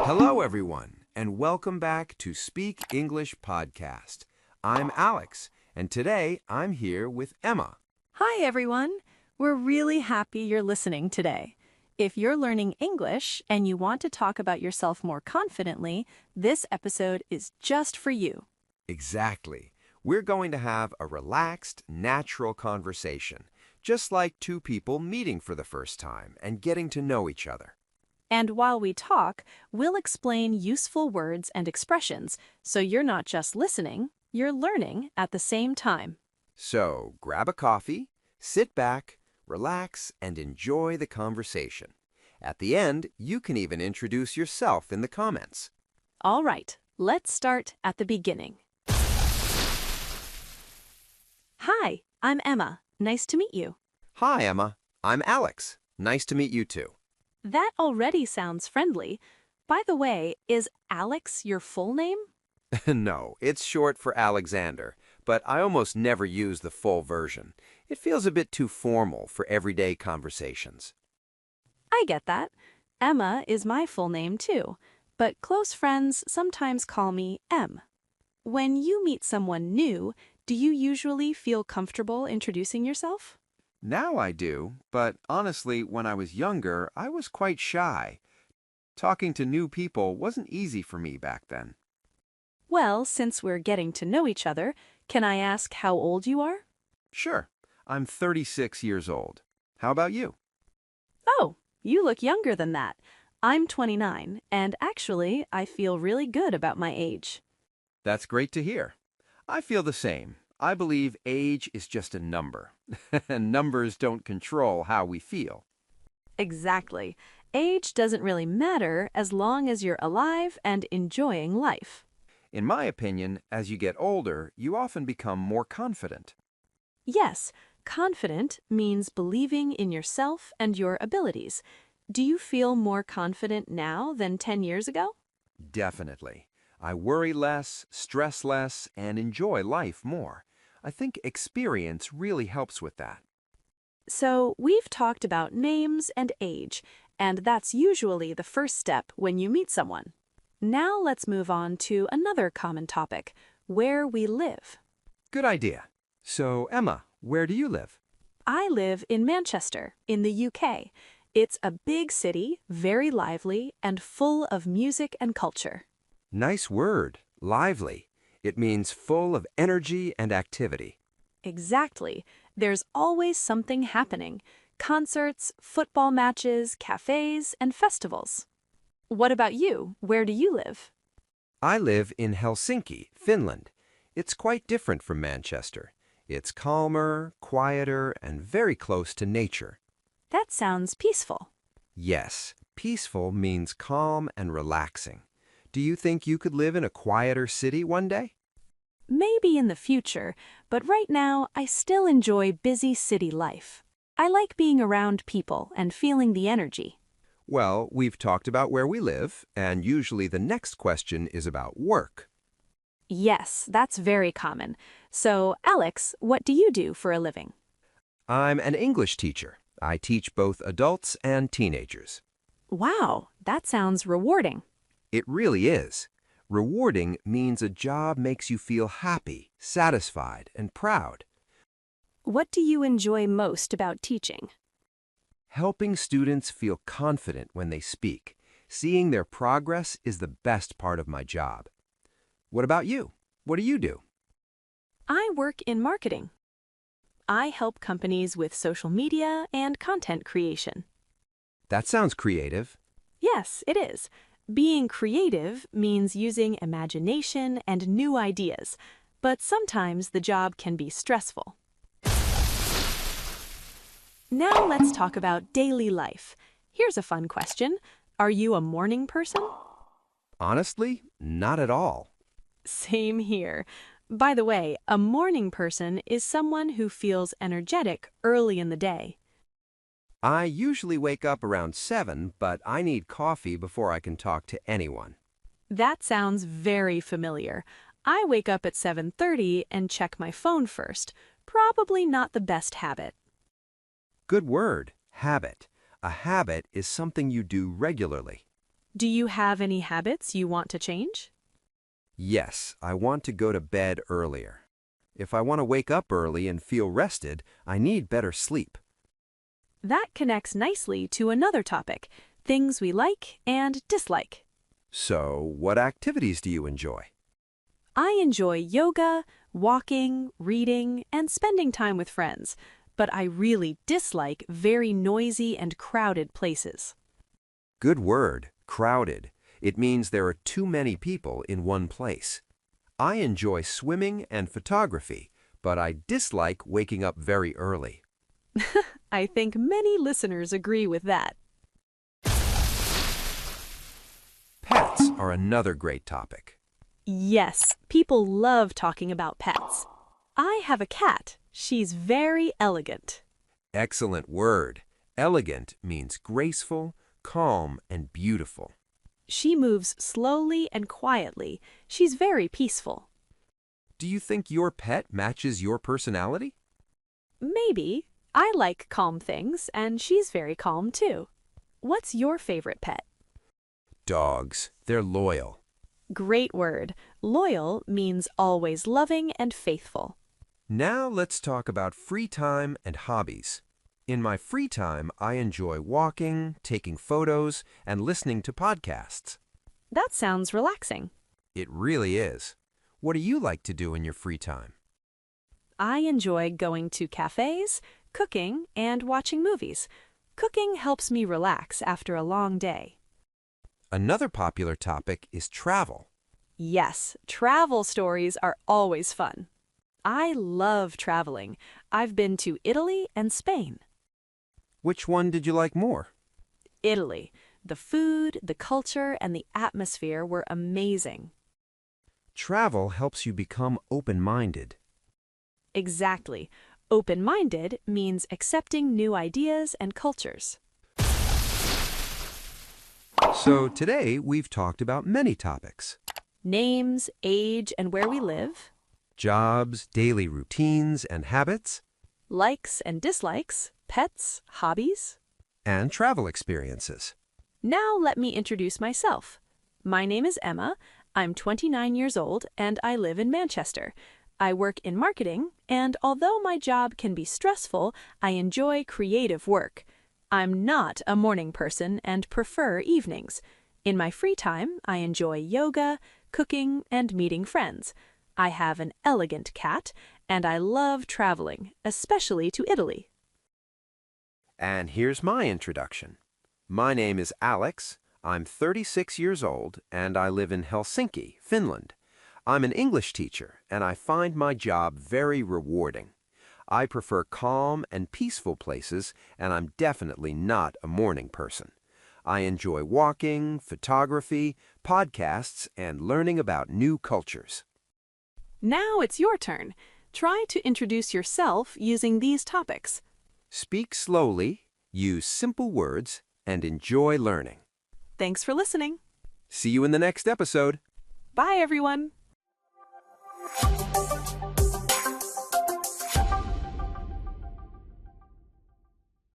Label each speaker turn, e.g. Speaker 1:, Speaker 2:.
Speaker 1: Hello, everyone, and welcome back to Speak English Podcast. I'm Alex, and today I'm here with Emma.
Speaker 2: Hi, everyone. We're really happy you're listening today. If you're learning English and you want to talk about yourself more confidently, this episode is just for you.
Speaker 1: Exactly. We're going to have a relaxed, natural conversation, just like two people meeting for the first time and getting to know each other.
Speaker 2: And while we talk, we'll explain useful words and expressions, so you're not just listening, you're learning at the same time.
Speaker 1: So grab a coffee, sit back, relax, and enjoy the conversation. At the end, you can even introduce yourself in the comments.
Speaker 2: All right, let's start at the beginning. Hi, I'm Emma. Nice to meet you.
Speaker 1: Hi, Emma. I'm Alex. Nice to meet you too.
Speaker 2: That already sounds friendly. By the way, is Alex your full name?
Speaker 1: No, it's short for Alexander, but I almost never use the full version. It feels a bit too formal for everyday conversations.
Speaker 2: I get that. Emma is my full name too, but close friends sometimes call me Em. When you meet someone new, do you usually feel comfortable introducing yourself?
Speaker 1: Now I do, but honestly, when I was younger, I was quite shy. Talking to new people wasn't easy for me back then.
Speaker 2: Well, since we're getting to know each other, can I ask how old you are?
Speaker 1: Sure, I'm 36 years old. How about you?
Speaker 2: Oh, you look younger than that. I'm 29, and actually, I feel really good about my age.
Speaker 1: That's great to hear. I feel the same. I believe age is just a number, and numbers don't control how we feel.
Speaker 2: Exactly. Age doesn't really matter as long as you're alive and enjoying life.
Speaker 1: In my opinion, as you get older, you often become more confident.
Speaker 2: Yes, confident means believing in yourself and your abilities. Do you feel more confident now than 10 years ago?
Speaker 1: Definitely. I worry less, stress less, and enjoy life more. I think experience really helps with that.
Speaker 2: So, we've talked about names and age, and that's usually the first step when you meet someone. Now let's move on to another common topic, where we live.
Speaker 1: Good idea. So, Emma, where do you live?
Speaker 2: I live in Manchester, in the UK. It's a big city, very lively, and full of music and culture.
Speaker 1: Nice word, lively. It means full of energy and activity.
Speaker 2: Exactly. There's always something happening. Concerts, football matches, cafes, and festivals. What about you? Where do you live?
Speaker 1: I live in Helsinki, Finland. It's quite different from Manchester. It's calmer, quieter, and very close to nature.
Speaker 2: That sounds peaceful.
Speaker 1: Yes, peaceful means calm and relaxing. Do you think you could live in a quieter city one day?
Speaker 2: Maybe in the future, but right now I still enjoy busy city life. I like being around people and feeling the energy.
Speaker 1: Well, we've talked about where we live, and usually the next question is about work.
Speaker 2: Yes, that's very common. So, Alex, what do you do for a living?
Speaker 1: I'm an English teacher. I teach both adults and teenagers.
Speaker 2: Wow, that sounds rewarding.
Speaker 1: It really is. Rewarding means a job makes you feel happy, satisfied, and proud.
Speaker 2: What do you enjoy most about teaching?
Speaker 1: Helping students feel confident when they speak. Seeing their progress is the best part of my job. What about you? What do you do?
Speaker 2: I work in marketing. I help companies with social media and content creation.
Speaker 1: That sounds creative.
Speaker 2: Yes, it is. Being creative means using imagination and new ideas, but sometimes the job can be stressful. Now let's talk about daily life. Here's a fun question. Are you a morning person?
Speaker 1: Honestly, not at all.
Speaker 2: Same here. By the way, a morning person is someone who feels energetic early in the day.
Speaker 1: I usually wake up around 7, but I need coffee before I can talk to anyone.
Speaker 2: That sounds very familiar. I wake up at 7:30 and check my phone first. Probably not the best habit.
Speaker 1: Good word, habit. A habit is something you do regularly.
Speaker 2: Do you have any habits you want to change?
Speaker 1: Yes, I want to go to bed earlier. If I want to wake up early and feel rested, I need better sleep.
Speaker 2: That connects nicely to another topic, things we like and dislike.
Speaker 1: So, what activities do you enjoy?
Speaker 2: I enjoy yoga, walking, reading, and spending time with friends, but I really dislike very noisy and crowded places.
Speaker 1: Good word, crowded. It means there are too many people in one place. I enjoy swimming and photography, but I dislike waking up very early.
Speaker 2: I think many listeners agree with that.
Speaker 1: Pets are another great topic.
Speaker 2: Yes, people love talking about pets. I have a cat. She's very elegant.
Speaker 1: Excellent word. Elegant means graceful, calm, and beautiful.
Speaker 2: She moves slowly and quietly. She's very peaceful.
Speaker 1: Do you think your pet matches your personality?
Speaker 2: Maybe. I like calm things, and she's very calm too. What's your favorite pet?
Speaker 1: Dogs. They're loyal.
Speaker 2: Great word. Loyal means always loving and faithful.
Speaker 1: Now let's talk about free time and hobbies. In my free time, I enjoy walking, taking photos, and listening to podcasts.
Speaker 2: That sounds relaxing.
Speaker 1: It really is. What do you like to do in your free time?
Speaker 2: I enjoy going to cafes, cooking, and watching movies. Cooking helps me relax after a long day.
Speaker 1: Another popular topic is travel.
Speaker 2: Yes, travel stories are always fun. I love traveling. I've been to Italy and Spain.
Speaker 1: Which one did you like more?
Speaker 2: Italy. The food, the culture, and the atmosphere were amazing.
Speaker 1: Travel helps you become open-minded.
Speaker 2: Exactly. Open-minded means accepting new ideas and cultures.
Speaker 1: So today we've talked about many topics.
Speaker 2: Names, age, and where we live,
Speaker 1: Jobs, daily routines and habits,
Speaker 2: likes and dislikes, pets, hobbies.
Speaker 1: and travel experiences.
Speaker 2: Now let me introduce myself. My name is Emma. I'm 29 years old and I live in Manchester. I work in marketing, and although my job can be stressful, I enjoy creative work. I'm not a morning person and prefer evenings. In my free time, I enjoy yoga, cooking, and meeting friends. I have an elegant cat, and I love traveling, especially to Italy.
Speaker 1: And here's my introduction. My name is Alex. I'm 36 years old, and I live in Helsinki, Finland. I'm an English teacher, and I find my job very rewarding. I prefer calm and peaceful places, and I'm definitely not a morning person. I enjoy walking, photography, podcasts, and learning about new cultures.
Speaker 2: Now it's your turn. Try to introduce yourself using these topics.
Speaker 1: Speak slowly, use simple words, and enjoy learning.
Speaker 2: Thanks for listening.
Speaker 1: See you in the next episode.
Speaker 2: Bye, everyone.